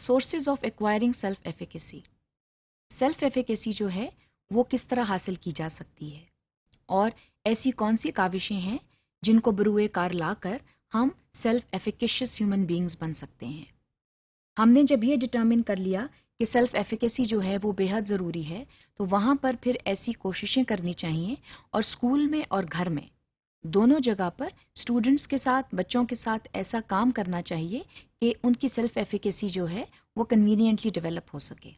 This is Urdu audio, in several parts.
Sources of acquiring self efficacy. Self efficacy جو ہے وہ کس طرح حاصل کی جا سکتی ہے اور ایسی کون سی کاوشیں ہیں جن کو بروئے کار لا کر ہم سیلف ایفیکیشیس ہیومن بینگز بن سکتے ہیں. ہم نے جب یہ ڈٹرمن کر لیا کہ سیلف ایفیکیسی جو ہے وہ بے حد ضروری ہے تو وہاں پر پھر ایسی کوششیں کرنی چاہیے اور اسکول میں اور گھر میں دونوں جگہ پر اسٹوڈنٹس کے ساتھ بچوں کے ساتھ ایسا کام کرنا چاہیے کہ ان کی سیلف ایفیکیسی جو ہے وہ کنوینئنٹلی ڈیولپ ہو سکے.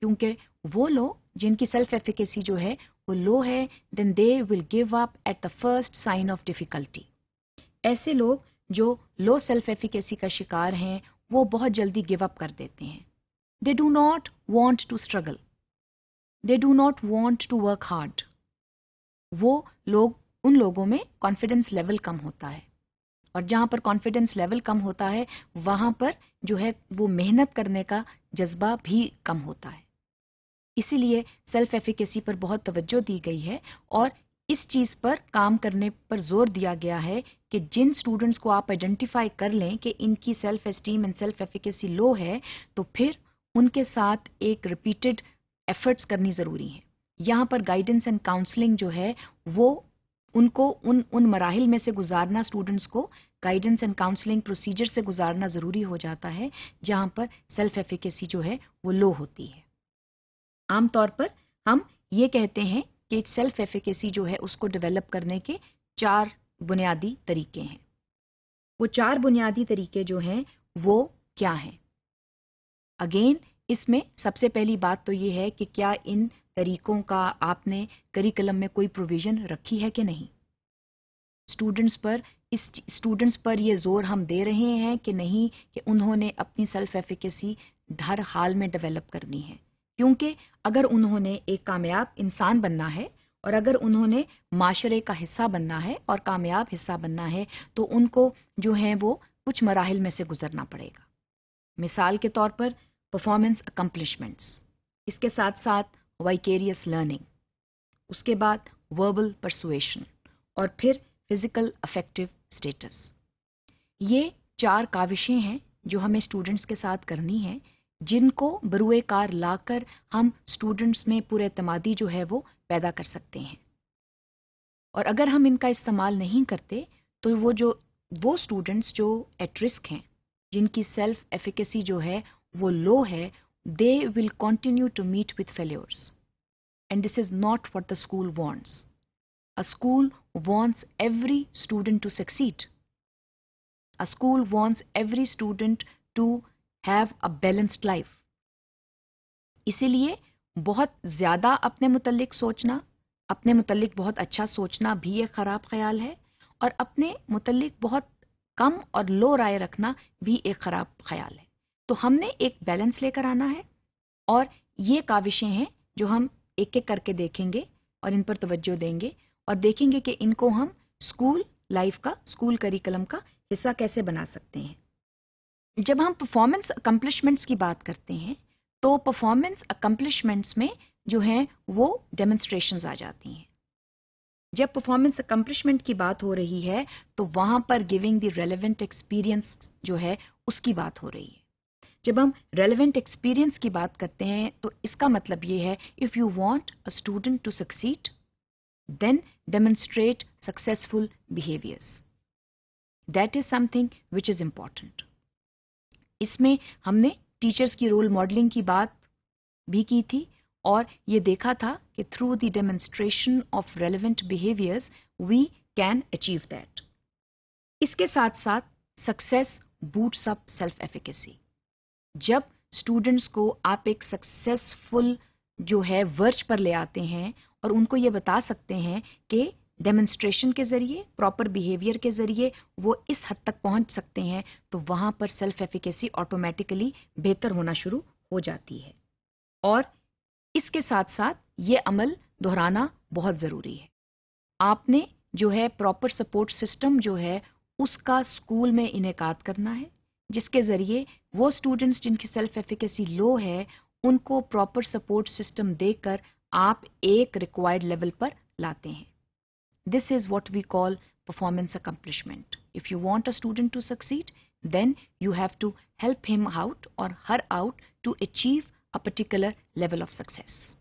کیونکہ وہ لوگ جن کی سیلف ایفیکیسی جو ہے وہ لو ہے then they will give up at the first sign of difficulty. ایسے لوگ جو لو سیلف ایفیکیسی کا شکار ہیں وہ بہت جلدی گیو اپ کر دیتے ہیں. They do not want to struggle, they do not want to work hard. وہ لوگ ان لوگوں میں کانفیڈنس لیول کم ہوتا ہے اور جہاں پر کانفیڈنس لیول کم ہوتا ہے وہاں پر جو ہے وہ محنت کرنے کا جذبہ بھی کم ہوتا ہے. اسی لیے سیلف ایفیکیسی پر بہت توجہ دی گئی ہے اور اس چیز پر کام کرنے پر زور دیا گیا ہے کہ جن اسٹوڈنٹس کو آپ آئیڈینٹیفائی کر لیں کہ ان کی self esteem and self efficacy low ہے تو پھر ان کے ساتھ ایک ریپیٹڈ ایفرٹس کرنی ضروری ہیں. یہاں پر گائیڈنس اینڈ کاؤنسلنگ جو ہے وہ ان کو ان مراحل میں سے گزارنا اسٹوڈنٹس کو گائیڈنس اینڈ کاؤنسلنگ پروسیجر سے گزارنا ضروری ہو جاتا ہے جہاں پر سیلف ایفیکیسی جو ہے وہ لو ہوتی ہے. عام طور پر ہم یہ کہتے ہیں کہ سیلف ایفیکیسی جو ہے اس کو ڈیولپ کرنے کے 4 بنیادی طریقے ہیں. وہ 4 بنیادی طریقے جو ہیں وہ کیا ہیں؟ اگین اس میں سب سے پہلی بات تو یہ ہے کہ کیا ان طریقوں کا آپ نے کریکلم میں کوئی پروویژن رکھی ہے کہ نہیں. اسٹوڈنٹس پر یہ زور ہم دے رہے ہیں کہ نہیں کہ انہوں نے اپنی سیلف ایفیکیسی ہر حال میں ڈیولپ کرنی ہے. کیونکہ اگر انہوں نے ایک کامیاب انسان بننا ہے اور اگر انہوں نے معاشرے کا حصہ بننا ہے اور کامیاب حصہ بننا ہے تو ان کو جو ہے وہ کچھ مراحل میں سے گزرنا پڑے گا. مثال کے طور پر پرفارمنس اکمپلشمنٹس، اس کے ساتھ ساتھ وائکیریس لرننگ، اس کے بعد وربل پرسویشن اور پھر فزیکل افیکٹو اسٹیٹس. یہ 4 کاوشیں ہیں جو ہمیں اسٹوڈنٹس کے ساتھ کرنی ہیں جن کو بروئے کار لا کر ہم اسٹوڈنٹس میں پر اعتمادی جو ہے وہ پیدا کر سکتے ہیں. اور اگر ہم ان کا استعمال نہیں کرتے تو وہ اسٹوڈنٹس جو ایٹ رسک ہیں، جن کی سیلف ایفیکیسی جو ہے وہ لو ہے، they will continue to meet with failures and this is not what the school wants. A school wants every student to succeed. A school wants every student to have a balanced life. اسی لیے بہت زیادہ اپنے متعلق سوچنا، اپنے متعلق بہت اچھا سوچنا بھی ایک خراب خیال ہے اور اپنے متعلق بہت کم اور لو رائے رکھنا بھی ایک خراب خیال ہے. تو ہم نے ایک بیلنس لے کر آنا ہے اور یہ کاوشیں ہیں جو ہم ایک ایک کر کے دیکھیں گے اور ان پر توجہ دیں گے اور دیکھیں گے کہ ان کو ہم اسکول لائف کا، اسکول کریکلم کا حصہ کیسے بنا سکتے ہیں. جب ہم پرفارمنس اکمپلشمنٹس کی بات کرتے ہیں تو پرفارمنس اکمپلشمنٹس میں جو ہیں وہ ڈیمونسٹریشنز آ جاتی ہیں. جب پرفارمنس اکمپلشمنٹ کی بات ہو رہی ہے تو وہاں پر گیونگ دی ریلیونٹ ایکسپیرئنس جو ہے اس کی بات ہو رہی ہے. جب ہم ریلیونٹ ایکسپیرئنس کی بات کرتے ہیں تو اس کا مطلب یہ ہے if you want a student to succeed then demonstrate successful behaviors. That is something which is important. اس میں ہم نے ٹیچرز کی رول ماڈلنگ کی بات بھی کی تھی اور یہ دیکھا تھا کہ through the demonstration of relevant behaviors we can achieve that. اس کے ساتھ ساتھ success boosts up self-efficacy. جب اسٹوڈنٹس کو آپ ایک سکسیسفل جو ہے ورچ پر لے آتے ہیں اور ان کو یہ بتا سکتے ہیں کہ ڈیمونسٹریشن کے ذریعے، پراپر بیہیویئر کے ذریعے وہ اس حد تک پہنچ سکتے ہیں تو وہاں پر سیلف ایفیکیسی آٹومیٹیکلی بہتر ہونا شروع ہو جاتی ہے. اور اس کے ساتھ ساتھ یہ عمل دہرانا بہت ضروری ہے. آپ نے جو ہے پراپر سپورٹ سسٹم جو ہے اس کا اسکول میں انعقاد کرنا ہے جس کے ذریعے وہ اسٹوڈنٹس جن کی سیلف ایفیکیسی لو ہے ان کو پراپر سپورٹ سسٹم دے کر آپ ایک ریکوائرڈ لیول پر لاتے ہیں. This is what we call performance accomplishment. If you want a student to succeed then you have to help him out or her out to achieve a particular level of success.